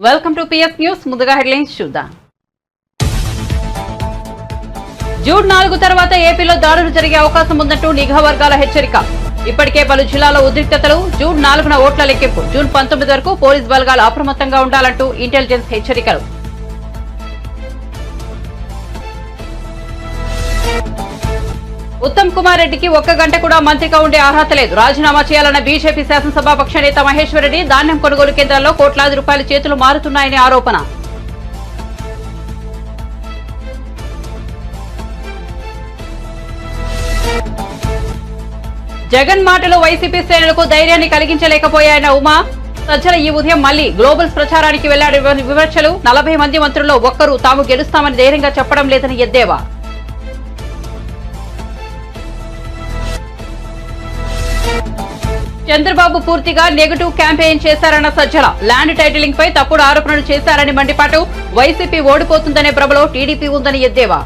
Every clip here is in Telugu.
Welcome to PS news. ముందుగా హెడ్లైన్స్ చూద్దాం. జూన్ 4 తర్వాత ఏపీలో దాడులు జరిగే అవకాశం ఉందంటూ నిఘా వర్గాల హెచ్చరిక. ఇప్పటికే పలు జిల్లాల్లో ఉద్రిక్తతలు. జూన్ 4న ఓట్ల లెక్కింపు. జూన్ 19 వరకు పోలీస్ బలగాలు అప్రమత్తంగా ఉండాలంటూ ఇంటెలిజెన్స్ హెచ్చరికలు. ఉత్తమ్ కుమార్ రెడ్డికి 1 గంట కూడా మంత్రిగా ఉండే అర్హత లేదు. రాజీనామా చేయాలన్న బీజేపీ శాసనసభాపక్ష నేత మహేశ్వర్ రెడ్డి. ధాన్యం కొనుగోలు కేంద్రాల్లో కోట్లాది రూపాయల చేతులు మారుతున్నాయని ఆరోపణ. జగన్ మాటలు వైసీపీ శ్రేణులకు ధైర్యాన్ని కలిగించలేకపోయాయన్న ఉమా. సజ్జల ఈ ఉదయం మళ్లీ గ్లోబల్స్ ప్రచారానికి వెళ్లాడు. విమర్శలు. 40 మంది మంత్రుల్లో ఒక్కరు తాము గెలుస్తామని ధైర్యంగా చెప్పడం లేదని ఎద్దేవా. చంద్రబాబు పూర్తిగా నెగటివ్ క్యాంపెయిన్ చేశారన్న సజ్జల. ల్యాండ్ టైటిలింగ్ పై తప్పుడు ఆరోపణలు చేశారని మండిపాటు. వైసీపీ ఓడిపోతుందనే భ్రమలో టీడీపీ ఉందని ఎద్దేవా.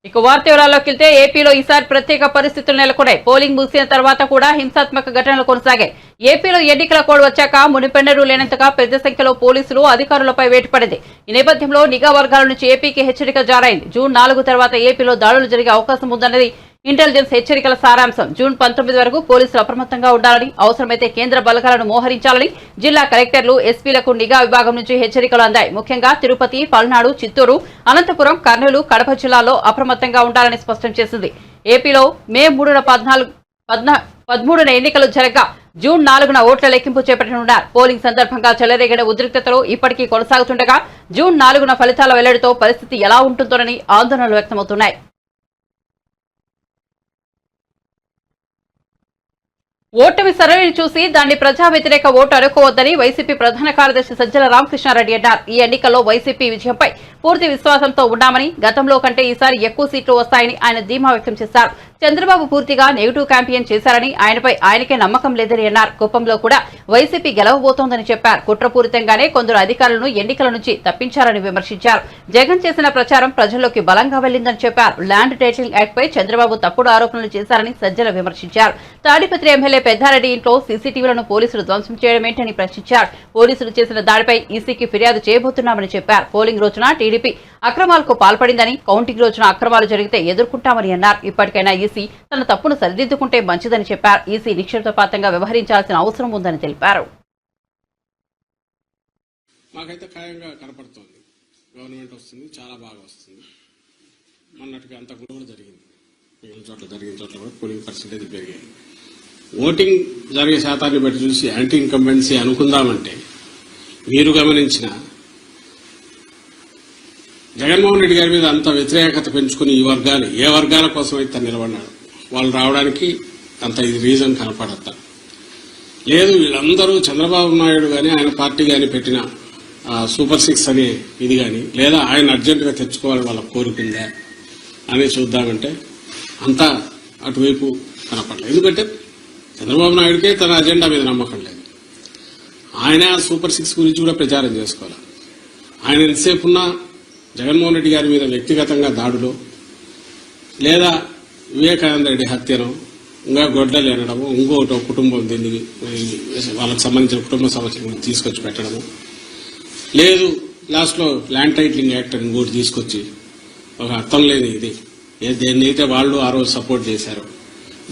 ఇక వార్త వివరాల్లోకి వెళ్తే ఏపీలో ఈసారి ప్రత్యేక పరిస్థితులు నెలకొన్నాయి. పోలింగ్ ముగిసిన తర్వాత కూడా హింసాత్మక ఘటనలు కొనసాగాయి. ఏపీలో ఎన్నికల కోడ్ వచ్చాక మునిపెన్నడూ లేనంతగా పెద్ద సంఖ్యలో పోలీసులు అధికారులపై వేటు పడింది. ఈ నేపథ్యంలో నిఘా వర్గాల నుంచి ఏపీకి హెచ్చరిక జారైంది. జూన్ 4 తర్వాత ఏపీలో దాడులు జరిగే అవకాశం ఉందన్నది ఇంటెలిజెన్స్ హెచ్చరికల సారాంశం. జూన్ 19 వరకు పోలీసులు అప్రమత్తంగా ఉండాలని, అవసరమైతే కేంద్ర బలగాలను మోహరించాలని జిల్లా కలెక్టర్లు, ఎస్పీలకు నిఘా విభాగం నుంచి హెచ్చరికలు అందాయి. ముఖ్యంగా తిరుపతి, పల్నాడు, చిత్తూరు, అనంతపురం, కర్నూలు, కడప జిల్లాల్లో అప్రమత్తంగా ఉండాలని స్పష్టం చేసింది. ఏపీలో మే 13న ఎన్నికలు జరగగా జూన్ 4న ఓట్ల లెక్కింపు చేపట్టనున్నారు. పోలింగ్ సందర్భంగా చెలరేగిన ఉద్రిక్తతలు ఇప్పటికీ కొనసాగుతుండగా జూన్ 4న ఫలితాల వెల్లడితో పరిస్థితి ఎలా ఉంటుందోనని ఆందోళనలు వ్యక్తమవుతున్నాయి. ఓటమి సరళిని చూసి దాన్ని ప్రజా వ్యతిరేక ఓటు అనుకోవద్దని వైసీపీ ప్రధాన కార్యదర్శి సజ్జల రామకృష్ణారెడ్డి అన్నారు. ఈ ఎన్నికల్లో వైసీపీ విజయంపై పూర్తి విశ్వాసంతో ఉన్నామని, గతంలో కంటే ఈసారి ఎక్కువ సీట్లు వస్తాయని ఆయన ధీమా వ్యక్తం చేశారు. చంద్రబాబు పూర్తిగా నెగిటివ్ క్యాంపెయిన్ చేశారని, ఆయనకే నమ్మకం లేదని అన్నారు. కుప్పంలో కూడా వైసీపీ గెలవబోతోందని చెప్పారు. కుట్రపూరితంగానే కొందరు అధికారులను ఎన్నికల నుంచి తప్పించారని విమర్శించారు. జగన్ చేసిన ప్రచారం ప్రజల్లోకి బలంగా వెళ్లిందని చెప్పారు. ల్యాండ్ టైటిలింగ్ యాక్ట్ పై చంద్రబాబు తప్పుడు ఆరోపణలు చేశారని సజ్జల విమర్శించారు. తాడిపత్రి ఎమ్మెల్యే పెద్దారెడ్డి ఇంట్లో సీసీటీవీలను పోలీసులు ధ్వంసం చేయడమేంటని ప్రశ్నించారు. పోలీసులు చేసిన దాడిపై ఈసీకి ఫిర్యాదు చేయబోతున్నామని చెప్పారు. పోలింగ్ రోజున టీడీపీ అక్రమాలకు పాల్పడిందని, కౌంటింగ్ రోజున అక్రమాలు జరిగితే ఎదుర్కొంటామని అన్నారు. ఇప్పటికైనా ఈసీ తన తప్పును సరిదిద్దుకుంటే మంచిదని చెప్పారు. ఈసీ నిక్షేపపాతంగా వ్యవహరించాల్సిన అవసరం ఉందని తెలిపారు. మాకైతే ఖాయంగా కనపడుతోంది, గవర్నమెంట్ వస్తుంది, చాలా బాగా వస్తుంది. మొన్నటికి అంత కూడా జరిగింది, మిగిలిన చోట్ల జరిగిన చోట్ల కూడా పోలింగ్ పర్సెంటేజ్ పెరిగాయి. ఓటింగ్ జరిగే శాతాన్ని బట్టి చూసి యాంటీ ఇన్కంబెన్సీ అనుకుందామంటే మీరు గమనించిన జగన్మోహన్ రెడ్డి గారి మీద అంత వ్యతిరేకత పెంచుకుని ఈ వర్గాలు ఏ వర్గాల కోసం అయితే నిలబడినాడు వాళ్ళు రావడానికి అంత ఇది రీజన్ కనపడతా లేదు. వీళ్ళందరూ చంద్రబాబు నాయుడు కానీ ఆయన పార్టీ కానీ పెట్టిన సూపర్ 6 అనే ఇది కానీ, లేదా ఆయన అర్జెంటుగా తెచ్చుకోవాలి వాళ్ళ కోరుకుందా అని చూద్దామంటే అంతా అటువైపు కనపడలేదు. ఎందుకంటే చంద్రబాబు నాయుడికే తన అజెండా మీద నమ్మకం లేదు. ఆయన సూపర్ 6 గురించి కూడా ప్రచారం చేసుకోవాలి. ఆయన ఎంతసేపు ఉన్నా జగన్మోహన్ రెడ్డి గారి మీద వ్యక్తిగతంగా దాడులు, లేదా వివేకానంద రెడ్డి హత్యను, ఇంకా గొడ్డలు ఎనడము, ఇంకోటి కుటుంబం దీన్ని వాళ్ళకి సంబంధించిన కుటుంబ సమస్యలను తీసుకొచ్చి పెట్టడము, లేదు లాస్ట్లో ల్యాండ్ టైటిలింగ్ యాక్ట్ అని ఇంకోటి తీసుకొచ్చి ఒక అర్థం లేని ఇది దేన్నైతే వాళ్ళు ఆ రోజు సపోర్ట్ చేశారు,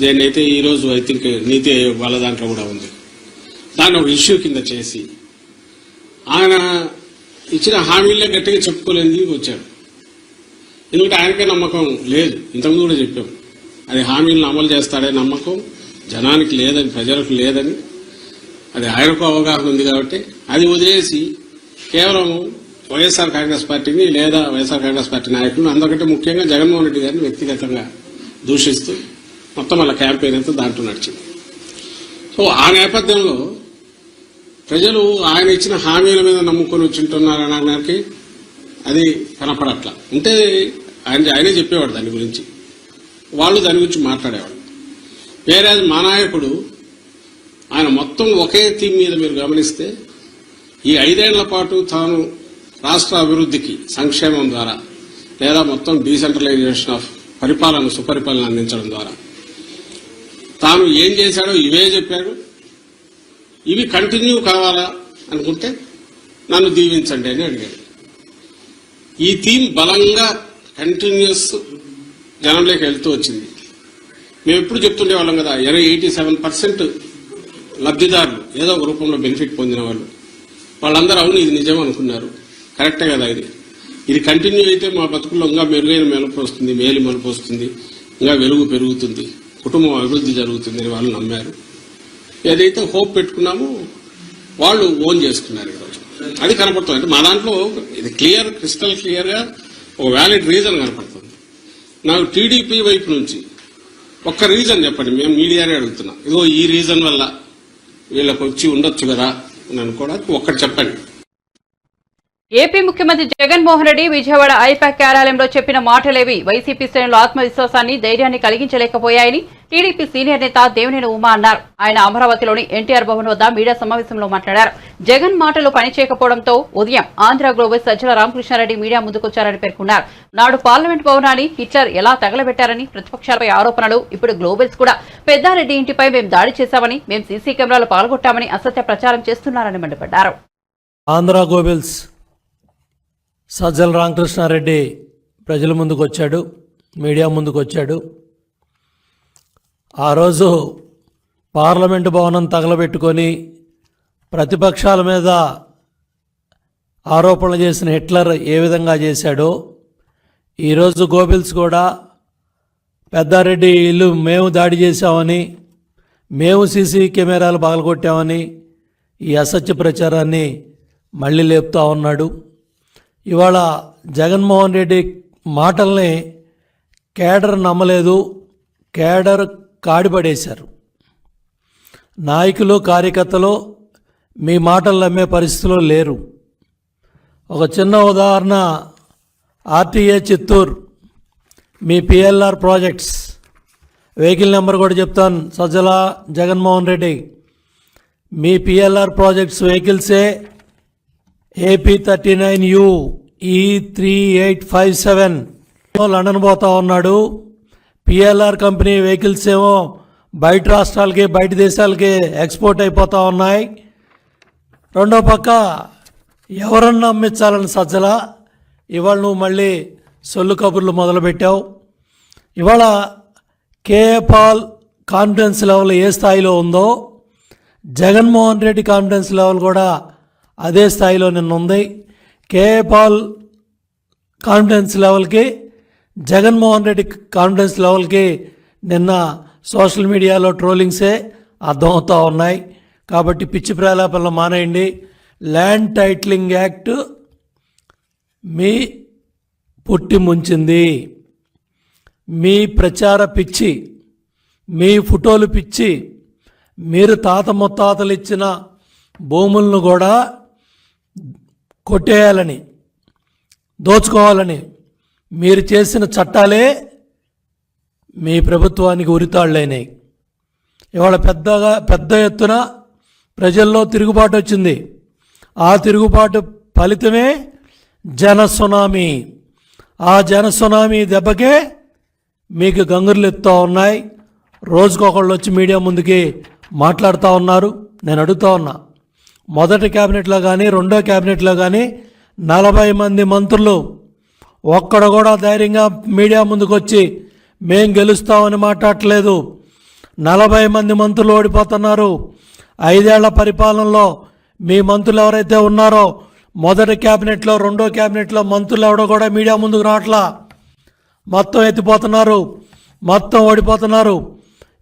దేన్నైతే ఈరోజు ఐ థింక్ నీతి వాళ్ళ దాంట్లో కూడా ఉంది, దాన్ని ఒక ఇష్యూ కింద చేసి ఆయన ఇచ్చిన హామీలే గట్టిగా చెప్పుకోలేని వచ్చాడు. ఎందుకంటే ఆయనకే నమ్మకం లేదు. ఇంతకుముందు కూడా చెప్పాం, అది హామీలను అమలు చేస్తాడే నమ్మకం జనానికి లేదని, ప్రజలకు లేదని. అది ఆయనకు అవగాహన ఉంది కాబట్టి అది వదిలేసి కేవలం వైఎస్ఆర్ కాంగ్రెస్ పార్టీని లేదా వైఎస్ఆర్ కాంగ్రెస్ పార్టీ నాయకులను, అందరికంటే ముఖ్యంగా జగన్మోహన్ రెడ్డి గారిని వ్యక్తిగతంగా దూషిస్తూ మొత్తం వాళ్ళ క్యాంపెయిన్ అంతా దాంట్లో నడిచింది. సో ఆ నేపథ్యంలో ప్రజలు ఆయన ఇచ్చిన హామీల మీద నమ్ముకొని వచ్చింటున్నారనడానికి అది కనపడట్లా. ఉంటే ఆయనే చెప్పేవాడు దాని గురించి, వాళ్ళు దాని గురించి మాట్లాడేవాడు. వేరే మా నాయకుడు ఆయన మొత్తం ఒకే థీమ్ మీద మీరు గమనిస్తే ఈ 5 ఏళ్ల పాటు తాను రాష్ట్ర అభివృద్ధికి సంక్షేమం ద్వారా లేదా మొత్తం డీసెంట్రలైజేషన్ ఆఫ్ పరిపాలన, సుపరిపాలన అందించడం ద్వారా తాను ఏం చేశాడో ఇవే చెప్పాడు. ఇవి కంటిన్యూ కావాలా అనుకుంటే నన్ను దీవించండి అని అడిగాడు. ఈ థీమ్ బలంగా కంటిన్యూస్ జనంలోకి వెళ్తూ వచ్చింది. మేము ఎప్పుడు చెప్తుండే వాళ్ళం కదా, 87% లబ్ధిదారులు ఏదో ఒక రూపంలో బెనిఫిట్ పొందిన వాళ్ళందరూ అవును ఇది నిజం అనుకున్నారు. కరెక్టే కదా, ఇది కంటిన్యూ అయితే మా బతుకుల్లో ఇంకా మెరుగైన మలుపు వస్తుంది, మేలు మలుపు వస్తుంది, ఇంకా వెలుగు పెరుగుతుంది, కుటుంబం అభివృద్ధి జరుగుతుంది అని వాళ్ళు నమ్మారు. ఏదైతే హోప్ పెట్టుకున్నామో వాళ్ళు ఓన్ చేసుకున్నారు ఈరోజు. అది కనపడుతుంది. అంటే మా దాంట్లో ఇది క్రిస్టల్ క్లియర్ గా ఒక వ్యాలిడ్ రీజన్ కనపడుతుంది. నాకు టీడీపీ వైపు నుంచి ఒక్క రీజన్ చెప్పండి, మేము మీడియానే అడుగుతున్నాం. ఇదిగో ఈ రీజన్ వల్ల వీళ్ళకి వచ్చి ఉండొచ్చు కదా అని అనుకోవడానికి ఒక్కటి చెప్పండి. ఏపీ ముఖ్యమంత్రి జగన్మోహన్ రెడ్డి విజయవాడ ఐపాక్ కార్యాలయంలో చెప్పిన మాటలేవి వైసీపీ శ్రేణుల ఆత్మవిశ్వాసాన్ని, ధైర్యాన్ని కలిగించలేకపోయాయని టీడీపీ సీనియర్ నేత దేవినేని ఉమా అన్నారు. ఆయన అమరావతిలోని ఎన్టీఆర్ భవన్ వద్ద మీడియా సమావేశంలో మాట్లాడారు. జగన్ మాటలు పనిచేయకపోవడంతో ఉదయం ఆంధ్ర గ్లోబల్ సజ్జల రామకృష్ణారెడ్డి మీడియా ముందుకొచ్చారని పేర్కొన్నారు. నాడు పార్లమెంట్ భవనాన్ని హిట్లర్ ఎలా తగలబెట్టారని ప్రతిపక్షాలపై ఆరోపణలు. ఇప్పుడు గ్లోబల్స్ కూడా పెద్దారెడ్డి ఇంటిపై మేము దాడి చేశామని, మేము సీసీ కెమెరాలు పాల్గొట్టామని అసత్య ప్రచారం చేస్తున్నారని మండిపడ్డారు. ఆంధ్ర గ్లోబల్స్ సజ్జల రామకృష్ణారెడ్డి ప్రజల ముందుకు వచ్చాడు, మీడియా ముందుకు వచ్చాడు. ఆ రోజు పార్లమెంటు భవనం తగలబెట్టుకొని ప్రతిపక్షాల మీద ఆరోపణలు చేసిన హిట్లర్ ఏ విధంగా చేశాడో ఈరోజు గోబెల్స్ కూడా పెద్దారెడ్డి ఇల్లు మేము దాడి చేశామని, మేము సీసీ కెమెరాలు పగలగొట్టామని ఈ అసత్య ప్రచారాన్ని మళ్ళీ లేపుతా ఉన్నాడు. ఇవాళ జగన్మోహన్ రెడ్డి మాటల్ని కేడర్ నమ్మలేదు, కేడర్ కాడిపడేశారు. నాయకులు కార్యకర్తలు మీ మాటలు నమ్మే పరిస్థితిలో లేరు. ఒక చిన్న ఉదాహరణ, ఆర్టీఏ చిత్తూరు మీ పిఎల్ఆర్ ప్రాజెక్ట్స్ వెహికల్ నెంబర్ కూడా చెప్తాను. సజ్జల జగన్మోహన్ రెడ్డి మీ పిఎల్ఆర్ ప్రాజెక్ట్స్ వెహికల్సే AP39U E3857 లండన్ పోతా ఉన్నాడు. పిఎల్ఆర్ కంపెనీ వెహికల్స్ ఏమో బయట రాష్ట్రాలకి, బయట దేశాలకి ఎక్స్పోర్ట్ అయిపోతూ ఉన్నాయి. రెండో పక్క ఎవరన్నా అమ్మించాలని సజ్జల ఇవాళ నువ్వు మళ్ళీ సొల్లు కబుర్లు మొదలుపెట్టావు. ఇవాళ కేఏ పాల్ కాన్ఫిడెన్స్ లెవెల్ ఏ స్థాయిలో ఉందో జగన్మోహన్ రెడ్డి కాన్ఫిడెన్స్ లెవెల్ కూడా అదే స్థాయిలో నిన్న ఉంది. కేఏ పాల్ కాన్ఫిడెన్స్ లెవెల్కి జగన్మోహన్ రెడ్డి కాన్ఫిడెన్స్ లెవెల్కి నిన్న సోషల్ మీడియాలో ట్రోలింగ్సే అర్థమవుతూ ఉన్నాయి. కాబట్టి పిచ్చి ప్రలాపనలు మానేయండి. ల్యాండ్ టైటిలింగ్ యాక్ట్ మీ పుట్టి ముంచింది. మీ ప్రచార పిచ్చి, మీ ఫోటోలు పిచ్చి, మీరు తాత ముత్తాతలు ఇచ్చిన భూములను కూడా కొట్టేయాలని, దోచుకోవాలని మీరు చేసిన చట్టాలే మీ ప్రభుత్వానికి ఉరితాళ్ళైనాయి. ఇవాళ పెద్ద ఎత్తున ప్రజల్లో తిరుగుబాటు వచ్చింది. ఆ తిరుగుబాటు ఫలితమే జనసునామీ. ఆ జనసునామీ దెబ్బకే మీకు గంగుర్లు ఎత్తుతూ ఉన్నాయి. రోజుకొకళ్ళు వచ్చి మీడియా ముందుకి మాట్లాడుతూ ఉన్నారు. నేను అడుగుతా ఉన్నా, మొదటి క్యాబినెట్లో కానీ రెండో క్యాబినెట్లో కానీ 40 మంది మంత్రులు ఒక్కడు కూడా ధైర్యంగా మీడియా ముందుకు వచ్చి మేం గెలుస్తామని మాట్లాడట్లేదు. 40 మంది మంత్రులు ఓడిపోతున్నారు. 5 ఏళ్ల పరిపాలనలో మీ మంత్రులు ఎవరైతే ఉన్నారో మొదటి క్యాబినెట్లో రెండో క్యాబినెట్లో మంత్రులు ఎవడో కూడా మీడియా ముందుకు రావట్లా. మొత్తం ఎత్తిపోతున్నారు, మొత్తం ఓడిపోతున్నారు.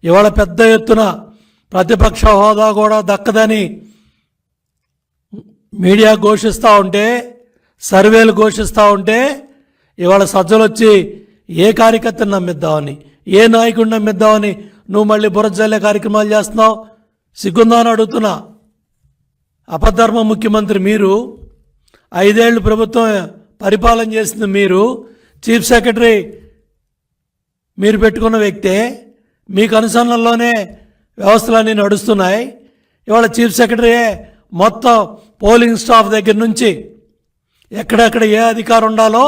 ఇవాళ పెద్ద ఎత్తున ప్రతిపక్ష హోదా కూడా దక్కదని మీడియా ఘోషిస్తూ ఉంటే, సర్వేలు ఘోషిస్తూ ఉంటే ఇవాళ సజ్జలు వచ్చి ఏ కార్యకర్తను నమ్మిద్దామని, ఏ నాయకుడిని నమ్మిద్దామని నువ్వు మళ్ళీ బురజల్లే కార్యక్రమాలు చేస్తున్నావు. సిగ్గుందా అని అడుగుతున్నా. అపధర్మ ముఖ్యమంత్రి మీరు, 5 ఏళ్ళు ప్రభుత్వం పరిపాలన చేసింది మీరు, చీఫ్ సెక్రటరీ మీరు పెట్టుకున్న వ్యక్తే, మీకు అనుసరణలోనే వ్యవస్థలన్నీ నడుస్తున్నాయి. ఇవాళ చీఫ్ సెక్రటరీయే మొత్తం పోలింగ్ స్టాఫ్ దగ్గర నుంచి ఎక్కడెక్కడ ఏ అధికారం ఉండాలో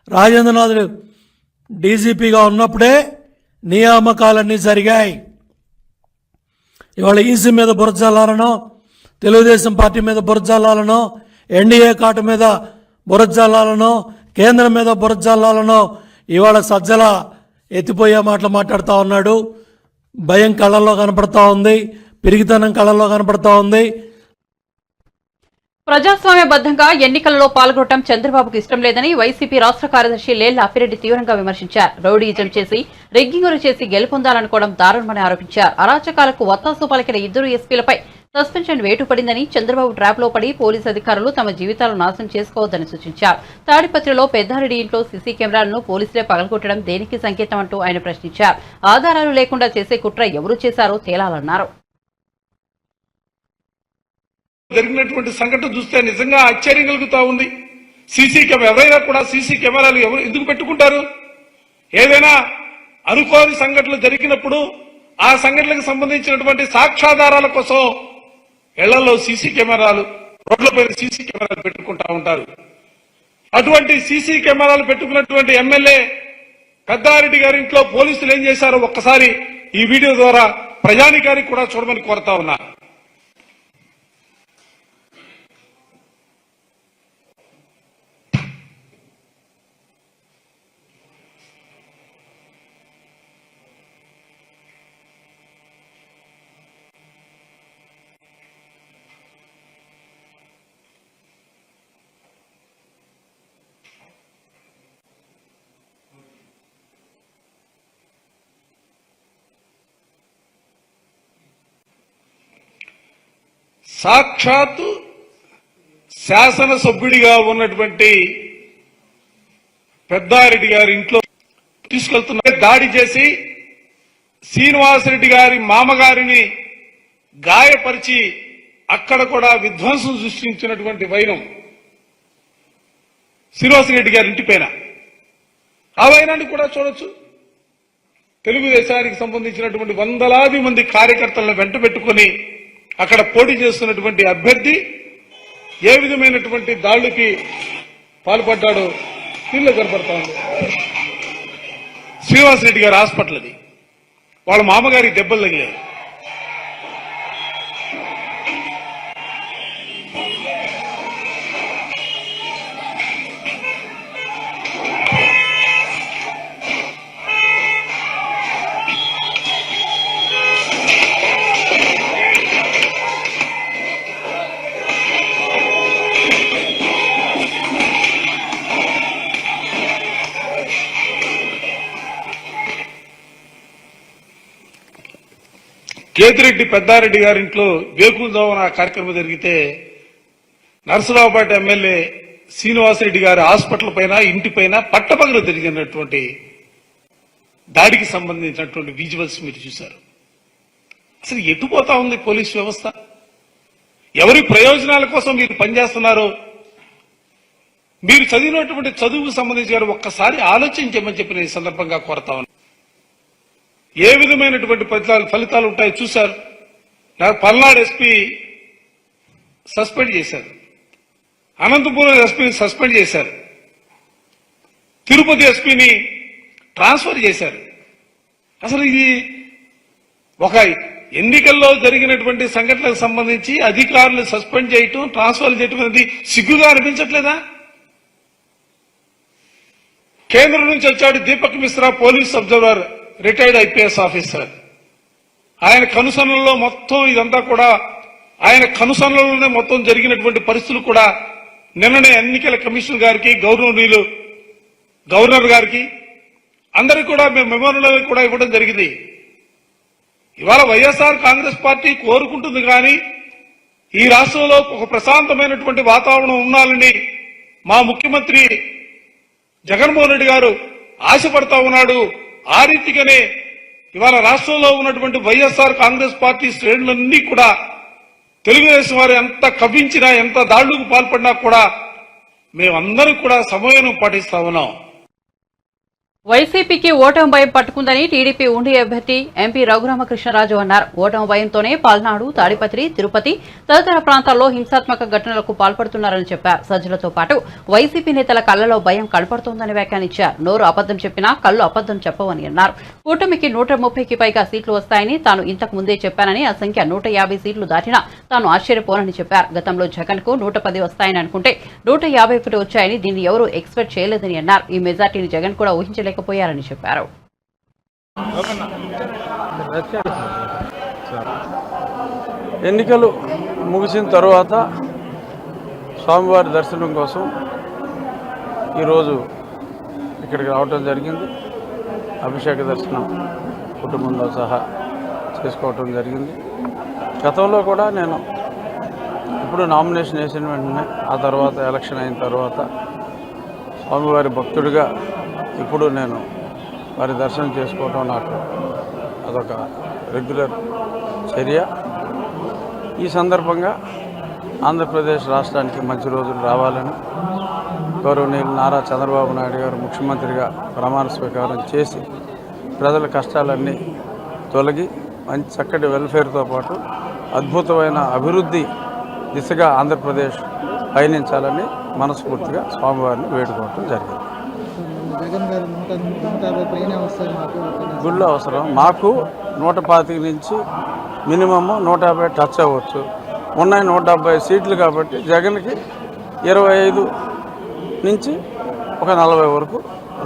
రాజేంద్రనాథ్ డీజీపీగా ఉన్నప్పుడే నియామకాలన్నీ జరిగాయి. ఇవాళ ఈసీ మీద బురజల్లాలనో, తెలుగుదేశం పార్టీ మీద బురజల్లాలనో, ఎన్డీఏ కాటు మీద బురజల్లాలనో, కేంద్రం మీద బురజల్లాలనో ఇవాళ సజ్జల ఎత్తిపోయే మాటలు మాట్లాడుతూ ఉన్నాడు. భయం కళ్ళల్లో కనపడతా ఉంది, పిరిగితనం కళ్ళల్లో కనపడతా ఉంది. ప్రజాస్వామ్యబద్ధంగా ఎన్నికలలో పాల్గొనడం చంద్రబాబుకు ఇష్టం లేదని వైసీపీ రాష్ట్ర కార్యదర్శి లేళ్ల అప్పిరెడ్డి తీవ్రంగా విమర్శించారు. రౌడీయిజం చేసి రిగ్గింగులు చేసి గెలుపొందాలనుకోవడం దారుణమని ఆరోపించారు. అరాచకాలకు వత్తాసు పలికిన ఇద్దరు ఎస్పీలపై సస్పెన్షన్ వేటు పడిందని, చంద్రబాబు ట్రాప్ లో పడి పోలీసు అధికారులు తమ జీవితాలను నాశనం చేసుకోవద్దని సూచించారు. తాడిపత్రిలో పెద్దారెడ్డి ఇంట్లో సీసీ కెమెరాలను పోలీసులే పగలగొట్టడం దేనికి సంకేతం అంటూ ఆయన ప్రశ్నించారు. ఆధారాలు లేకుండా చేసే కుట్ర ఎవరు చేశారో తేలాలన్నారు. జరిగినటువంటి సంఘటన చూస్తే నిజంగా ఆశ్చర్యం కలుగుతా ఉంది. ఎవరైనా కూడా సీసీ కెమెరాలు ఎవరు ఎందుకు పెట్టుకుంటారు? ఏదైనా అనుకోని సంఘటనలు జరిగినప్పుడు ఆ సంఘటనలకు సంబంధించినటువంటి సాక్ష్యాధారాల కోసం ఇళ్లలో సీసీ కెమెరాలు, రోడ్లపైన సీసీ కెమెరాలు పెట్టుకుంటా ఉంటారు. అటువంటి సీసీ కెమెరాలు పెట్టుకున్నటువంటి ఎమ్మెల్యే పెద్దారెడ్డి గారి ఇంట్లో పోలీసులు ఏం చేశారో ఒక్కసారి ఈ వీడియో ద్వారా ప్రజానికానికి కూడా చూడమని కోరుతా ఉన్నా. సాక్షాత్తు శాసనసభ్యుడిగా ఉన్నటువంటి పెద్దారెడ్డి గారి ఇంట్లో తీసుకెళ్తున్న దాడి చేసి శ్రీనివాసరెడ్డి గారి మామగారిని గాయపరిచి అక్కడ కూడా విధ్వంసం సృష్టించినటువంటి వైనం శ్రీనివాసరెడ్డి గారి ఇంటిపైన. ఆ వైనాన్ని కూడా చూడొచ్చు. తెలుగుదేశానికి సంబంధించినటువంటి వందలాది మంది కార్యకర్తలను వెంట పెట్టుకుని అక్కడ పోటీ చేస్తున్నటువంటి అభ్యర్థి ఏ విధమైనటువంటి దాడులకి పాల్పడ్డాడో దీనిలో కనపడతా ఉంది. శ్రీనివాసరెడ్డి గారి హాస్పిటల్ అది, వాళ్ళ మామగారికి దెబ్బలు తగిలాయి. కేతిరెడ్డి పెద్దారెడ్డి గారింట్లో వేకువజామున కార్యక్రమం జరిగితే నర్సరావుపేట ఎమ్మెల్యే శ్రీనివాసరెడ్డి గారి హాస్పిటల్ పైన, ఇంటిపైన పట్టపగలు జరిగినటువంటి దాడికి సంబంధించినటువంటి విజువల్స్ మీరు చూశారు. అసలు ఎటుపోతా ఉంది పోలీస్ వ్యవస్థ? ఎవరి ప్రయోజనాల కోసం మీరు పనిచేస్తున్నారో మీరు చదివినటువంటి చదువుకు సంబంధించి గారు ఒక్కసారి ఆలోచించమని చెప్పిన ఈ సందర్భంగా కోరుతా ఉన్నాను. ఏ విధమైనటువంటి ఫలితాలు ఉంటాయో చూశారు. పల్నాడు ఎస్పీ సస్పెండ్ చేశారు, అనంతపురం ఎస్పీని సస్పెండ్ చేశారు, తిరుపతి ఎస్పీని ట్రాన్స్ఫర్ చేశారు. అసలు ఇది ఒక ఎన్నికల్లో జరిగినటువంటి సంఘటనలకు సంబంధించి అధికారులు సస్పెండ్ చేయటం, ట్రాన్స్ఫర్ చేయటం అనేది సిగ్గుగా అనిపించట్లేదా? కేంద్రం నుంచి వచ్చాడు Deepak Mishra, police observer, retired IPS officer. ఆయన కనుసన్నల్లో మొత్తం ఇదంతా కూడా ఆయన కనుసన్నల్లోనే మొత్తం జరిగినటువంటి పరిస్థితులు కూడా నిన్ననే ఎన్నికల కమిషన్ గారికి, గవర్నర్ గారికి అందరికీ కూడా మేము మెమోరియల్ కూడా ఇవ్వడం జరిగింది. ఇవాళ వైఎస్ఆర్ కాంగ్రెస్ పార్టీ కోరుకుంటుంది కానీ ఈ రాష్ట్రంలో ఒక ప్రశాంతమైనటువంటి వాతావరణం ఉండాలని మా ముఖ్యమంత్రి జగన్మోహన్ రెడ్డి గారు ఆశపడతా ఉన్నాడు. ఆ రీతిగానే ఇవాళ రాష్ట్రంలో ఉన్నటువంటి వైఎస్ఆర్ కాంగ్రెస్ పార్టీ శ్రేణులన్నీ కూడా తెలుగుదేశం వారు ఎంత కవ్వించినా, ఎంత దాడులకు పాల్పడినా కూడా మేమందరం కూడా సమన్వయం పాటిస్తా ఉన్నాం. వైసీపీకి ఓటమి భయం పట్టుకుందని టీడీపీ ఉండి అభ్యర్థి ఎంపీ రఘురామకృష్ణరాజు అన్నారు. ఓటమి భయంతోనే పల్నాడు, తాడిపత్రి, తిరుపతి తదితర ప్రాంతాల్లో హింసాత్మక ఘటనలకు పాల్పడుతున్నారని చెప్పారు. సజ్జలతో పాటు వైసీపీ నేతల కళ్లలో భయం కనపడుతోందని వ్యాఖ్యానించారు. నోరు అబద్దం చెప్పినా కళ్ళు అబద్దం చెప్పవని అన్నారు. కూటమికి 130కి పైగా సీట్లు వస్తాయని తాను ఇంతకు ముందే చెప్పానని, ఆ సంఖ్య 150 సీట్లు దాటినా తాను ఆశ్చర్యపోనని చెప్పారు. గతంలో జగన్ కు 110 వస్తాయని అనుకుంటే 151 వచ్చాయని దీన్ని ఎవరూ ఎక్స్పెక్ట్ చేయలేదని అన్నారు. ఈ మెజార్టీని జగన్ కూడా ఊహించలేకపోయారని చెప్పారు. ఎన్నికలు ముగిసిన తరువాత స్వామివారి దర్శనం కోసం ఈరోజు ఇక్కడికి రావటం జరిగింది. అభిషేక దర్శనం కుటుంబంతో సహా చేసుకోవటం జరిగింది. గతంలో కూడా నేను ఇప్పుడు నామినేషన్ వేసిన వెంటనే ఆ తర్వాత ఎలక్షన్ అయిన తర్వాత స్వామివారి భక్తుడిగా ఇప్పుడు నేను వారి దర్శనం చేసుకోవటం నాకు అదొక రెగ్యులర్ చర్య. ఈ సందర్భంగా ఆంధ్రప్రదేశ్ రాష్ట్రానికి మంచి రోజులు రావాలని గౌరవనీయులు నారా చంద్రబాబు నాయుడు గారు ముఖ్యమంత్రిగా ప్రమాణ స్వీకారం చేసి ప్రజల కష్టాలన్నీ తొలగి మంచి చక్కటి వెల్ఫేర్తో పాటు అద్భుతమైన అభివృద్ధి దిశగా ఆంధ్రప్రదేశ్ పయనించాలని మనస్ఫూర్తిగా స్వామివారిని వేడుకోవటం జరిగింది. గుళ్ళు అవసరం మాకు 125 నుంచి మినిమమ్ 150 టచ్ అవ్వచ్చు. ఉన్నాయి 170 సీట్లు కాబట్టి జగన్కి 25 నుంచి ఒక 40 వరకు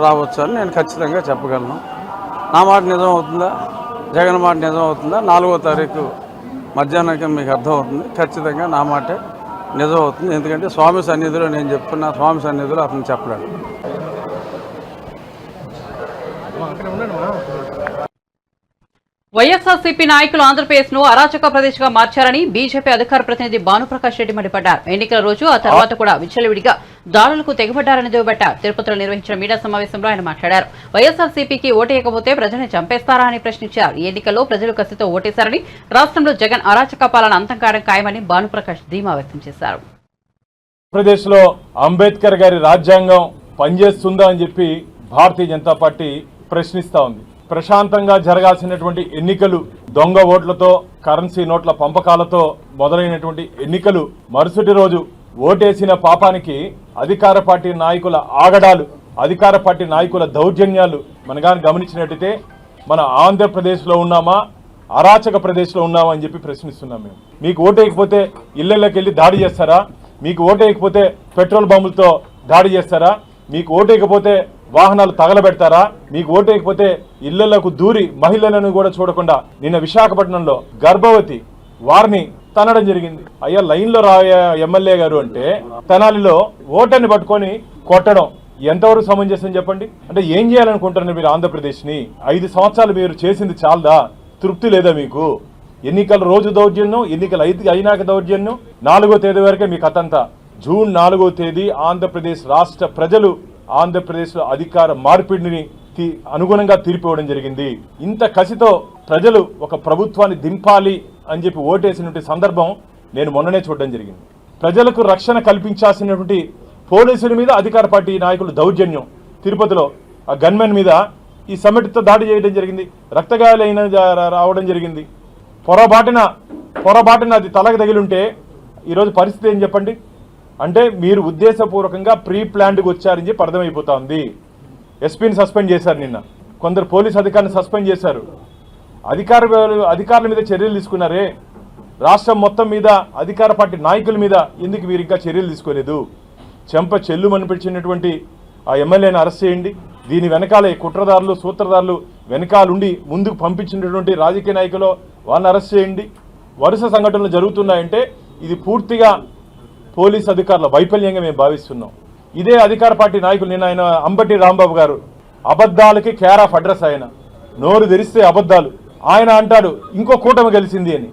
రావచ్చు అని నేను ఖచ్చితంగా చెప్పగలను. నా మాట నిజం అవుతుందా, జగన్ మాట నిజం అవుతుందా 4వ తారీఖు మధ్యాహ్నానికి మీకు అర్థమవుతుంది. ఖచ్చితంగా నా మాటే నిజం అవుతుంది. ఎందుకంటే స్వామి సన్నిధిలో నేను చెప్తున్నా, స్వామి సన్నిధిలో అతను చెప్పలేడు. వైఎస్ఆర్సీపీ నాయకులు ఆంధ్రప్రదేశ్ ను అరాచక ప్రదేశ్ గా మార్చారని బీజేపీ అధికార ప్రతినిధి భానుప్రకాష్ రెడ్డి మండిపడ్డారు. ఎన్నికల రోజు ఆ తర్వాత కూడా విచ్చలవిడిగా దాడులకు తెగబడ్డారని దుయ్యబట్టారు. తిరుపతిలో నిర్వహించిన మీడియా సమావేశంలో ఆయన మాట్లాడారు. వైఎస్ఆర్సీపీకి ఓటేయకపోతే ప్రజల్ని చంపేస్తారా అని ప్రశ్నించారు. ఈ ఎన్నికల్లో ప్రజలు కసితో ఓటేశారని, రాష్ట్రంలో జగన్ అరాచక పాలన అంతం కావడం ఖాయమని భానుప్రకాష్ ధీమా వ్యక్తం చేశారు. ఆంధ్రప్రదేశ్ లో అంబేద్కర్ గారి రాజ్యాంగం పనిచేస్తుందా అని చెప్పి భారతీయ జనతా పార్టీ ప్రశ్నిస్తా ఉంది. ప్రశాంతంగా జరగాల్సినటువంటి ఎన్నికలు దొంగ ఓట్లతో, కరెన్సీ నోట్ల పంపకాలతో మొదలైనటువంటి ఎన్నికలు మరుసటి రోజు ఓటేసిన పాపానికి అధికార పార్టీ నాయకుల ఆగడాలు, అధికార పార్టీ నాయకుల దౌర్జన్యాలు మనగాని గమనించినట్టయితే మన ఆంధ్రప్రదేశ్లో ఉన్నామా, అరాచక ప్రదేశ్లో ఉన్నామా అని చెప్పి ప్రశ్నిస్తున్నాం. మేము మీకు ఓటేయకపోతే ఇళ్లలోకి వెళ్ళి దాడి చేస్తారా? మీకు ఓటేయకపోతే పెట్రోల్ బాంబులతో దాడి చేస్తారా? మీకు ఓటేయకపోతే వాహనాలు తగలబెడతారా? మీకు ఓటేయకపోతే ఇళ్లలకు దూరి మహిళలను కూడా చూడకుండా నిన్న విశాఖపట్నంలో గర్భవతి వారిని తనడం జరిగింది. అయ్యా లైన్లో రాయ ఎమ్మెల్యే గారు అంటే తెనాలిలో ఓటర్ని పట్టుకొని కొట్టడం ఎంతవరకు సమంజసం చెప్పండి? అంటే ఏం చేయాలనుకుంటున్నారు మీరు ఆంధ్రప్రదేశ్ని? 5 సంవత్సరాలు మీరు చేసింది చాలదా? తృప్తి లేదా మీకు? ఎన్నికల రోజు దౌర్జన్యం, ఎన్నికలు అయినాక దౌర్జన్యం. 4వ తేదీ వరకే మీ కథంతా. జూన్ 4వ తేదీ ఆంధ్రప్రదేశ్ రాష్ట్ర ప్రజలు ఆంధ్రప్రదేశ్లో అధికార మార్పిడిని అనుగుణంగా తీర్పివ్వడం జరిగింది. ఇంత కసితో ప్రజలు ఒక ప్రభుత్వాన్ని దింపాలి అని చెప్పి ఓటేసినటువంటి సందర్భం నేను మొన్ననే చూడడం జరిగింది. ప్రజలకు రక్షణ కల్పించాల్సినటువంటి పోలీసుల మీద అధికార పార్టీ నాయకులు దౌర్జన్యం. తిరుపతిలో ఆ గన్మెన్ మీద ఈ సమిటితో దాడి చేయడం జరిగింది. రక్తగాయాలైన రావడం జరిగింది. పొరబాటున అది తలకు తగిలింటే ఈరోజు పరిస్థితి ఏం చెప్పండి? అంటే మీరు ఉద్దేశపూర్వకంగా ప్రీ ప్లాన్డ్గా వచ్చారని చెప్పి అర్థమైపోతా ఉంది. ఎస్పీని సస్పెండ్ చేశారు, నిన్న కొందరు పోలీస్ అధికారులను సస్పెండ్ చేశారు. అధికారుల మీద చర్యలు తీసుకున్నారే, రాష్ట్రం మొత్తం మీద అధికార పార్టీ నాయకుల మీద ఎందుకు మీరు ఇంకా చర్యలు తీసుకోలేదు? చెంప చెల్లుమనిపించినటువంటి ఆ ఎమ్మెల్యేని అరెస్ట్ చేయండి. దీని వెనకాల కుట్రదారులు, సూత్రధారులు వెనకాలుండి ముందుకు పంపించినటువంటి రాజకీయ నాయకులు వాళ్ళని అరెస్ట్ చేయండి. వరుస సంఘటనలు జరుగుతున్నాయంటే ఇది పూర్తిగా పోలీస్ అధికారుల వైఫల్యంగా మేము భావిస్తున్నాం. ఇదే అధికార పార్టీ నాయకులు నిన్న ఆయన అంబటి రాంబాబు గారు అబద్ధాలకి కేర్ ఆఫ్ అడ్రస్. ఆయన నోరు తెరిస్తే అబద్ధాలు. ఆయన అంటాడు ఇంకో కూటమి గెలిచింది అని.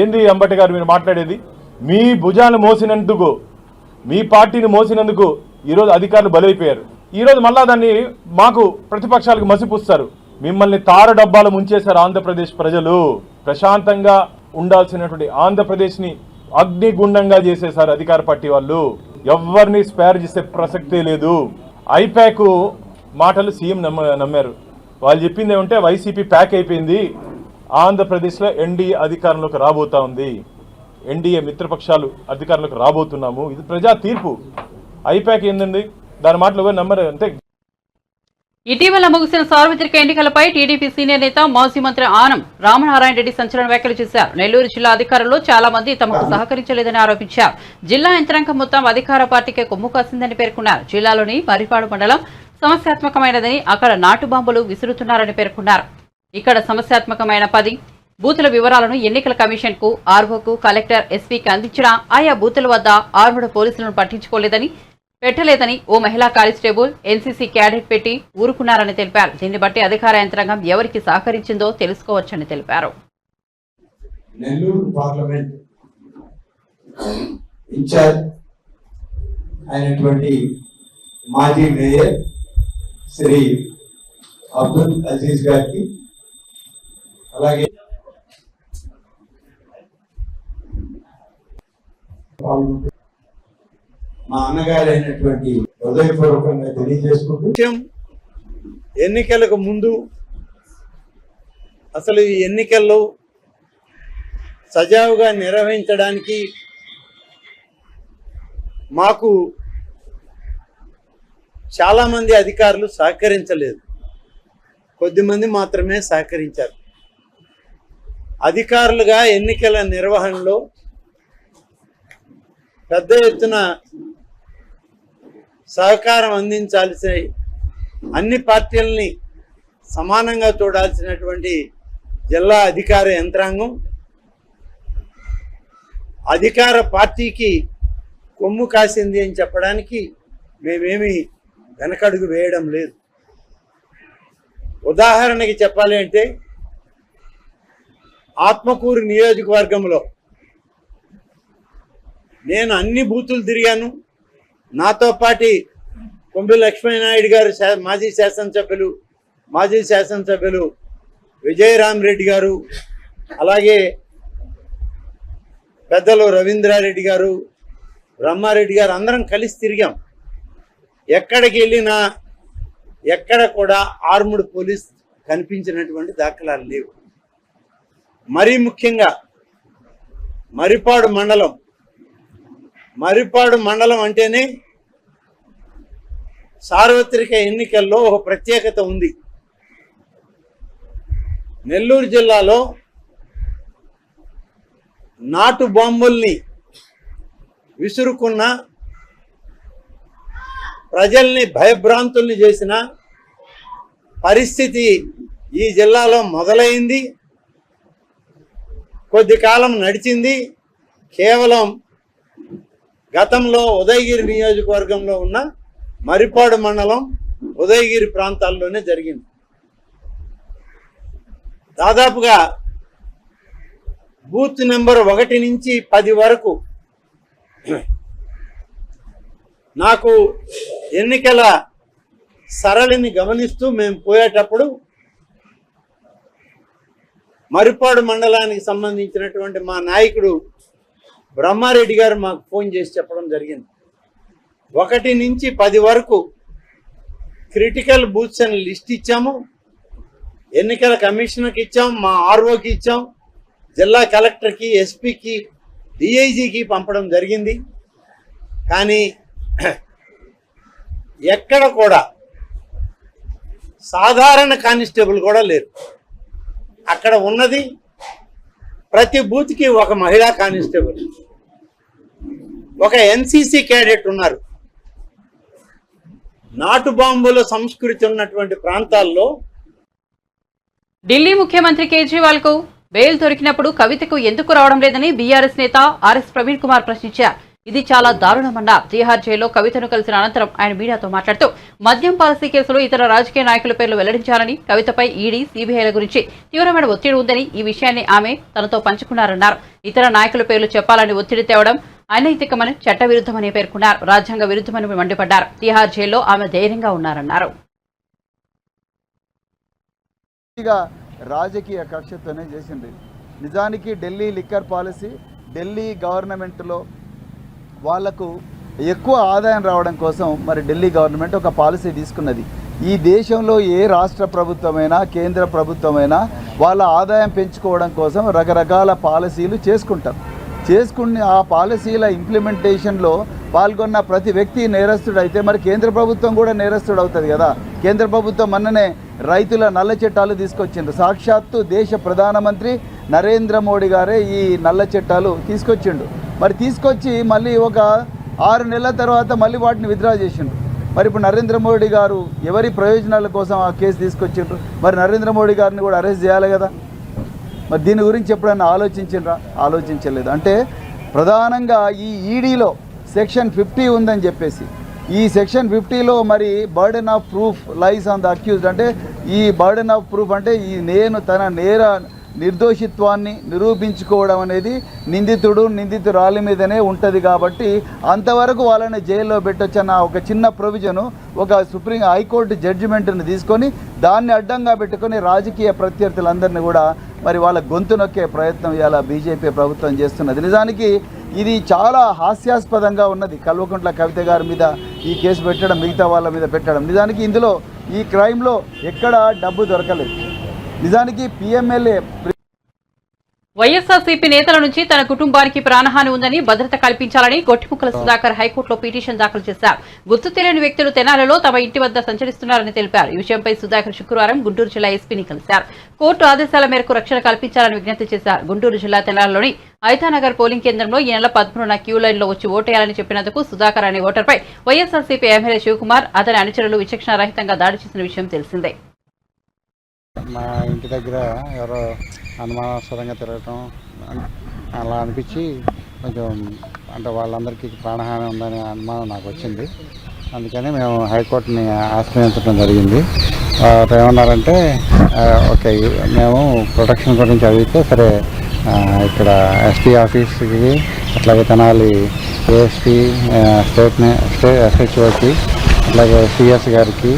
ఏంది అంబటి గారు మీరు మాట్లాడేది? మీ భుజాన్ని మోసినందుకు, మీ పార్టీని మోసినందుకు ఈరోజు అధికారులు బలైపోయారు. ఈరోజు మళ్ళా దాన్ని మాకు ప్రతిపక్షాలకు మసిపూస్తారు. మిమ్మల్ని తార డబ్బాలు ముంచేశారు ఆంధ్రప్రదేశ్ ప్రజలు. ప్రశాంతంగా ఉండాల్సినటువంటి ఆంధ్రప్రదేశ్ని అగ్నిగుండంగా చేసేశారు అధికార పార్టీ వాళ్ళు. ఎవరిని స్పేర్ చేసే ప్రసక్తే లేదు. ఐపాక్ మాటలు సీఎం నమ్మారు. వాళ్ళు చెప్పింది ఏమంటే వైసీపీ ప్యాక్ అయిపోయింది, ఆంధ్రప్రదేశ్లో ఎన్డీఏ అధికారంలోకి రాబోతా ఉంది, ఎన్డీఏ మిత్రపక్షాలు అధికారంలోకి రాబోతున్నాము, ఇది ప్రజా తీర్పు. ఐప్యాక్ ఏందండి, దాని మాటలు ఎవరు నమ్మరు. అంటే ఇటీవల ముగిసిన సార్వత్రిక ఎన్నికలపై టీడీపీ సీనియర్ నేత మాజీ మంత్రి ఆనం రామనారాయణ రెడ్డి సంచలన వ్యాఖ్యలు చేశారు. నెల్లూరు జిల్లా అధికారుల్లో చాలా మంది తమకు సహకరించలేదని ఆరోపించారు. జిల్లా యంత్రాంగం మొత్తం అధికార పార్టీకే కొమ్ము కాసిందని పేర్కొన్నారు. జిల్లాలోని మర్రిపాడు మండలం సమస్యాత్మకమైనదని, అక్కడ నాటు బాంబులు విసురుతున్నారని పేర్కొన్నారు. ఇక్కడ సమస్యాత్మకమైన 10 బూతుల వివరాలను ఎన్నికల కమిషన్ కు, ఆర్ఓకు, కలెక్టర్, ఎస్పీకి అందించినా ఆయా బూతుల వద్ద ఆర్మూడ పోలీసులను పెట్టలేదని ఓ మహిళా కానిస్టేబుల్ ఎన్సీసీ క్యాడెట్ పెట్టి ఊరుకున్నారని తెలిపారు. దీన్ని బట్టి అధికార యంత్రాంగం ఎవరికి సహకరించిందో తెలుసుకోవచ్చని తెలిపారు. నెల్లూరు పార్లమెంట్ ఇన్ఛార్జ్ అయినటువంటి మాజీ మేయర్ శ్రీ అబ్దుల్ అజీజ్ గారికి, అలాగే మా అన్నగారైనటువంటి హృదయపూర్వకంగా తెలియజేసుకుంటూ, ఎన్నికలకు ముందు అసలు ఈ ఎన్నికల్లో సజావుగా నిర్వహించడానికి మాకు చాలామంది అధికారులు సహకరించలేదు, కొద్దిమంది మాత్రమే సహకరించారు. అధికారులుగా ఎన్నికల నిర్వహణలో పెద్ద ఎత్తున సహకారం అందించాల్సిన, అన్ని పార్టీలని సమానంగా చూడాల్సినటువంటి జిల్లా అధికార యంత్రాంగం అధికార పార్టీకి కొమ్ము కాసింది అని చెప్పడానికి మేమేమి వెనకడుగు వేయడం లేదు. ఉదాహరణకి చెప్పాలి అంటే, ఆత్మకూరు నియోజకవర్గంలో నేను అన్ని బూతులు తిరిగాను. నాతో పాటి కొంబి లక్ష్మీనాయుడు గారు మాజీ శాసనసభ్యులు విజయరామరెడ్డి గారు, అలాగే పెద్దలు రవీంద్రారెడ్డి గారు, బ్రహ్మారెడ్డి గారు అందరం కలిసి తిరిగాం. ఎక్కడికి వెళ్ళినా ఎక్కడ కూడా ఆర్ముడ్ పోలీస్ కనిపించినటువంటి దాఖలాలు లేవు. మరీ ముఖ్యంగా మర్రిపాడు మండలం అంటేనే సార్వత్రిక ఎన్నికల్లో ఒక ప్రత్యేకత ఉంది. నెల్లూరు జిల్లాలో నాటు బాంబుల్ని విసురుకున్న, ప్రజల్ని భయభ్రాంతుల్ని చేసిన పరిస్థితి ఈ జిల్లాలో మొదలైంది. కొద్ది కాలం నడిచింది. కేవలం గతంలో ఉదయగిరి నియోజకవర్గంలో ఉన్న మర్రిపాడు మండలం, ఉదయగిరి ప్రాంతాల్లోనే జరిగింది. దాదాపుగా బూత్ నెంబర్ 1 నుంచి 10 వరకు నాకు ఎన్నికల సరళిని గమనిస్తూ మేము పోయేటప్పుడు మర్రిపాడు మండలానికి సంబంధించినటువంటి మా నాయకుడు బ్రహ్మారెడ్డి గారు మాకు ఫోన్ చేసి చెప్పడం జరిగింది. 1 నుంచి 10 వరకు క్రిటికల్ బూత్స్ అని లిస్ట్ ఇచ్చాము. ఎన్నికల కమిషనర్కి ఇచ్చాం, మా ఆర్ఓకి ఇచ్చాం, జిల్లా కలెక్టర్కి, ఎస్పీకి, డిఐజీకి పంపడం జరిగింది. కానీ ఎక్కడ కూడా సాధారణ కానిస్టేబుల్ కూడా లేరు. అక్కడ ఉన్నది ప్రతి బూత్కి ఒక మహిళా కానిస్టేబుల్, ఒక ఎన్సీసీ క్యాడెట్ ఉన్నారు. నాటు బాంబుల సంస్కృతి ఉన్నటువంటి ప్రాంతాల్లో ఢిల్లీ ముఖ్యమంత్రి కేజ్రీవాల్ కు బెయిల్ దొరికినప్పుడు కవితకు ఎందుకు రావడం లేదని బీఆర్ఎస్ నేత ఆర్ఎస్ ప్రవీణ్ కుమార్ ప్రశ్నించారు. ఇది చాలా దారుణమన్నారు. తీహార్ జైల్లో కవితను కలిసిన అనంతరం ఆయన మీడియాతో మాట్లాడుతూ మద్యం పాలసీ కేసులో ఇతర రాజకీయ నాయకుల పేర్లు వెల్లడించాలని, కవితపై ఈడీ, సీబీఐల గురించి తీవ్రమైన ఒత్తిడి ఉందని, ఈ విషయాన్ని ఆమె తనతో పంచుకున్నారన్నారు. ఇతర నాయకుల పేర్లు చెప్పాలని ఒత్తిడి తేవడం అనైతికమని, చట్టవిరుద్ధమని పేర్కొన్నారు. రాజ్యాంగ విరుద్ధమని మండిపడ్డారు. తీహార్ జైల్లో ఆమె ధైర్యంగా ఉన్నారన్నారు. రాజకీయ కక్షతోనే చేసింది. నిజానికి ఢిల్లీ లిక్కర్ పాలసీ, ఢిల్లీ గవర్నమెంట్లో వాళ్లకు ఎక్కువ ఆదాయం రావడం కోసం మరి ఢిల్లీ గవర్నమెంట్ ఒక పాలసీ తీసుకున్నది. ఈ దేశంలో ఏ రాష్ట్ర ప్రభుత్వమైనా కేంద్ర ప్రభుత్వమైనా వాళ్ళ ఆదాయం పెంచుకోవడం కోసం రకరకాల పాలసీలు చేసుకుని ఆ పాలసీల ఇంప్లిమెంటేషన్లో పాల్గొన్న ప్రతి వ్యక్తి నేరస్తుడు అయితే మరి కేంద్ర ప్రభుత్వం కూడా నేరస్తుడు అవుతుంది కదా. కేంద్ర ప్రభుత్వం మొన్ననే రైతుల నల్ల చట్టాలు తీసుకొచ్చిండ్రు. సాక్షాత్తు దేశ ప్రధానమంత్రి నరేంద్ర మోడీ గారే ఈ నల్ల చట్టాలు తీసుకొచ్చిండు. మరి తీసుకొచ్చి మళ్ళీ ఒక 6 నెలల తర్వాత మళ్ళీ వాటిని విత్డ్రా చేసిండ్రు. మరి ఇప్పుడు నరేంద్ర మోడీ గారు ఎవరి ప్రయోజనాల కోసం ఆ కేసు తీసుకొచ్చిండ్రు? మరి నరేంద్ర మోడీ గారిని కూడా అరెస్ట్ చేయాలి కదా. మరి దీని గురించి ఎప్పుడైనా ఆలోచించిండ్రా? ఆలోచించలేదు. అంటే ప్రధానంగా ఈ ఈడీలో సెక్షన్ 50 ఉందని చెప్పేసి ఈ సెక్షన్ 50లో మరి burden of proof lies on the accused. అంటే ఈ బర్డెన్ ఆఫ్ ప్రూఫ్ అంటే ఈ తన నిర్దోషిత్వాన్ని నిరూపించుకోవడం అనేది నిందితురాలి మీదనే ఉంటుంది. కాబట్టి అంతవరకు వాళ్ళని జైల్లో పెట్టొచ్చన్న ఒక చిన్న ప్రొవిజను ఒక హైకోర్టు జడ్జిమెంట్ని తీసుకొని దాన్ని అడ్డంగా పెట్టుకొని రాజకీయ ప్రత్యర్థులందరినీ కూడా మరి వాళ్ళ గొంతు నొక్కే ప్రయత్నం ఇవాళ బీజేపీ ప్రభుత్వం చేస్తున్నది. నిజానికి ఇది చాలా హాస్యాస్పదంగా ఉన్నది. కల్వకుంట్ల కవిత గారి మీద ఈ కేసు పెట్టడం, మిగతా వాళ్ళ మీద పెట్టడం. నిజానికి ఇందులో ఈ క్రైమ్లో ఎక్కడ డబ్బు దొరకలేదు. నిజానికి పిఎంఎల్ఏ వైఎస్ఆర్సీపీ నేతల నుంచి తన కుటుంబానికి ప్రాణహాని ఉందని భద్రత కల్పించాలని గొట్టిముక్కల సుధాకర్ హైకోర్టులో పిటిషన్ దాఖలు చేశారు. గుర్తు తెలియని వ్యక్తులు తెనాలిలో తమ ఇంటి వద్ద సంచరిస్తున్నారని తెలిపారు. ఈ విషయంపై సుధాకర్ శుక్రవారం గుంటూరు జిల్లా ఎస్పీని కలిశారు. కోర్టు ఆదేశాల మేరకు రక్షణ కల్పించాలని విజ్ఞప్తి చేశారు. గుంటూరు జిల్లా తెనాలిలోని ఐతానగర్ పోలింగ్ కేంద్రంలో ఈ నెల 13న క్యూ లైన్లో వచ్చి ఓటేయాలని చెప్పినందుకు సుధాకర్ అనే ఓటర్పై వైఎస్ఆర్సీపీ ఎమ్మెల్యే శివకుమార్ అతని అనుచరులు విచక్షణారహితంగా దాడి చేసిన విషయం తెలిసిందే. మా ఇంటి దగ్గర ఎవరో అనుమానాస్పదంగా తిరగటం అలా అనిపించి కొంచెం అంటే వాళ్ళందరికీ ప్రాణహాని ఉందనే అనుమానం నాకు వచ్చింది. అందుకని మేము హైకోర్టుని ఆశ్రయించడం జరిగింది. వారు ఏమన్నారంటే ఓకే మేము ప్రొటెక్షన్ గురించి అడిగితే సరే ఇక్కడ ఎస్పీ ఆఫీస్కి అట్లాగే తెనాలి ఏఎస్పీ స్టేట్ ఎస్హెచ్ఓకి అట్లాగే సిఎస్ గారికి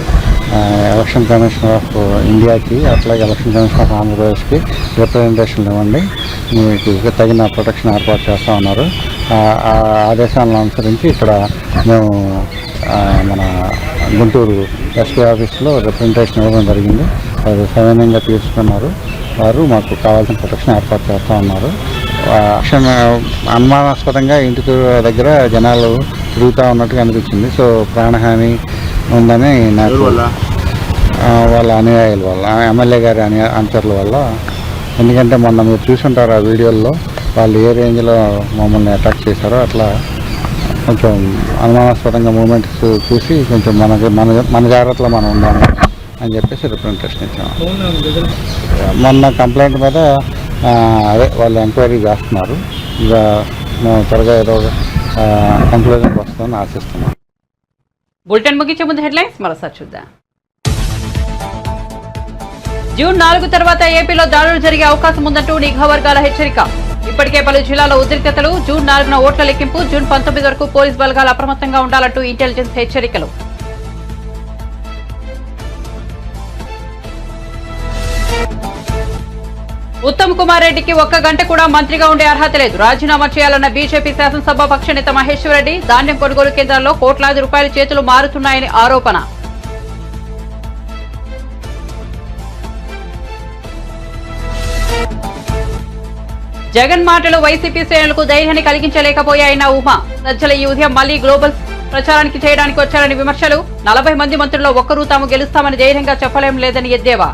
ఎలక్షన్ కమిషన్ ఆఫ్ ఇండియాకి అట్లాగే ఎలక్షన్ కమిషన్ ఆఫ్ ఆంధ్రప్రదేశ్కి రిప్రజెంటేషన్లు ఇవ్వండి, మీకు తగిన ప్రొటెక్షన్ ఏర్పాటు చేస్తూ ఉన్నారు. ఆ ఆదేశాలను అనుసరించి ఇక్కడ మేము మన గుంటూరు ఎస్పీ ఆఫీస్లో రిప్రజెంటేషన్ ఇవ్వడం జరిగింది. అది సవినయంగా తీసుకున్నారు. వారు మాకు కావాల్సిన ప్రొటెక్షన్ ఏర్పాటు చేస్తూ ఉన్నారు. అనుమానాస్పదంగా ఇంటి దగ్గర జనాలు తిరుగుతూ ఉన్నట్టుగా అనిపించింది. సో ప్రాణహాని ఉందని నాకు వాళ్ళ అనుయాయుల వల్ల, ఎమ్మెల్యే గారి అనుచరుల వల్ల. ఎందుకంటే మొన్న మీరు చూసుంటారు ఆ వీడియోల్లో వాళ్ళు ఏ రేంజ్లో మమ్మల్ని అటాక్ చేశారో అట్లా కొంచెం అనుమానాస్పదంగా మూమెంట్స్ చూసి కొంచెం మన జాగ్రత్తలో మనం ఉండాలి అని చెప్పేసి రిప్రజెంటేషన్ ఇచ్చాము. మొన్న కంప్లైంట్ మీద అదే వాళ్ళు ఎంక్వైరీ చేస్తున్నారు. ఇక మేము త్వరగా ఏదో కంక్లూజన్కి వస్తుందని ఆశిస్తున్నాం. బులెటిన్ ముగించే ముందు హెడ్లైన్స్ మరోసారి చూద్దాం. జూన్ 4 తర్వాత ఏపీలో దాడులు జరిగే అవకాశం ఉందంటూ నిఘా వర్గాల హెచ్చరిక. ఇప్పటికే పలు జిల్లాలో ఉద్రిక్తతలు. జూన్ 4న ఓట్ల లెక్కింపు. జూన్ 19 వరకు పోలీస్ బలగాలు అప్రమత్తంగా ఉండాలంటూ ఇంటెలిజెన్స్ హెచ్చరికలు. ఉత్తమ్ కుమార్ రెడ్డికి 1 గంట కూడా మంత్రిగా ఉండే అర్హత లేదు. రాజీనామా చేయాలన్న బీజేపీ శాసనసభ పక్ష నేత మహేశ్వర్ రెడ్డి. ధాన్యం కొనుగోలు కేంద్రాల్లో కోట్లాది రూపాయల చేతులు మారుతున్నాయని ఆరోపణ. జగన్ మాటలు వైసీపీ శ్రేణులకు ధైర్యాన్ని కలిగించలేకపోయాయన్న ఉమా. సజ్జల ఈ ఉదయం మళ్లీ గ్లోబల్ ప్రచారానికి చేయడానికి వచ్చారని విమర్శలు. 40 మంది మంత్రుల్లో ఒక్కరూ తాము గెలుస్తామని ధైర్యంగా చెప్పలేం లేదని ఎద్దేవా.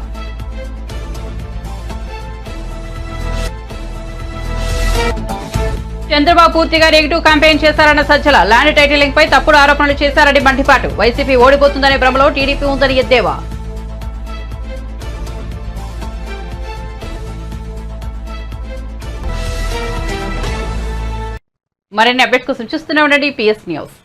చంద్రబాబు పూర్తిగా నెగిటివ్ క్యాంపెయిన్ చేశారన్న సజ్జల. ల్యాండ్ టైటిలింగ్ పై తప్పుడు ఆరోపణలు చేశారని మండిపాటు. వైసీపీ ఓడిపోతుందనే భ్రమలో టీడీపీ ఉందని ఎద్దేవా. మరిన్ని అప్డేట్స్ కోసం చూస్తూనే ఉండండి PS న్యూస్.